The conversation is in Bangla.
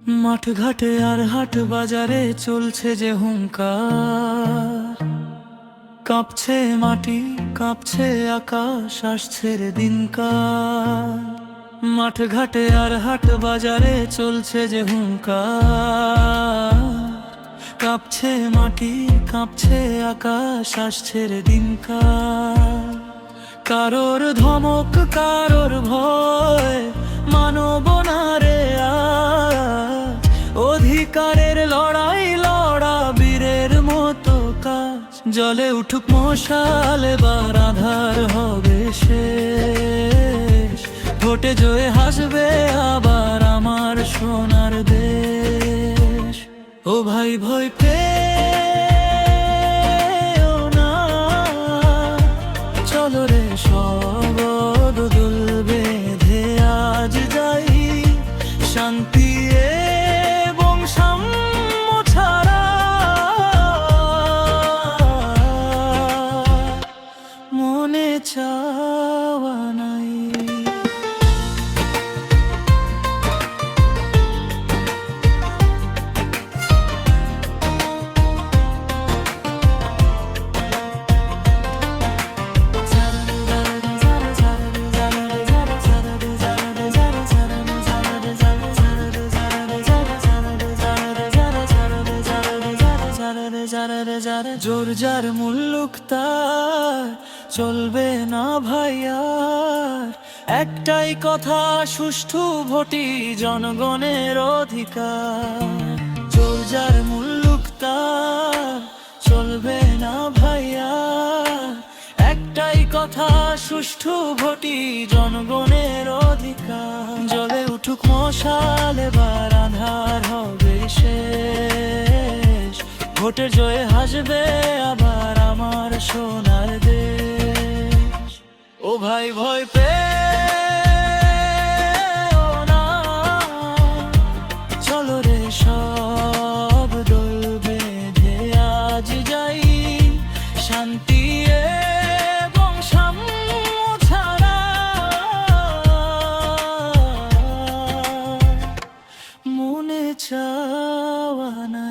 মাঠ ঘাটে আর হাট বাজারে চলছে যে হুঙ্কার, কাঁপছে মাটি কাঁপছে আকাশ, আসছে রে দিনকার। মাঠ ঘাটে আর হাট বাজারে চলছে যে হুঙ্কার, কাঁপছে মাটি কাঁপছে আকাশ, আসছে রে দিনকার। কারোর ধমক কারোর ভয় মানব না রে আজ, অধিকারের লড়াই লড়া বীরের মতো কাজ। জলে উঠুক মশাল, এবার আধার হবে শেষ, ভোটে জয়ে হাসবে আবার আমার সোনার দেশ। ও ভাই ভয় পেও না, চলো রে শবদ দুল বেঁধে আজ যাই, শান্তি এবং সাম্য ছাড়া মনে চাওয়া নাই। জোর যার মুল্লুক তার চলবে না ভাইয়ার, একটাই কথা সুষ্ঠু ভোটই জনগণের অধিকার। জোর যার মুল্লুক তার চলবে না ভাইয়ার, একটাই কথা সুষ্ঠু ভোটই জনগণের অধিকার। জ্বলে উঠুক মশাল, এবার আঁধার হবে শেষ, ভোটের জয়ে হাসবে আবার আমার সোনার দেশ। ও ভাই ভয় পেও না, চলো রে সব দোল বেঁধে আজ যাই, শান্তি এবং সাম্য ছাড়া মনে চাওয়া না।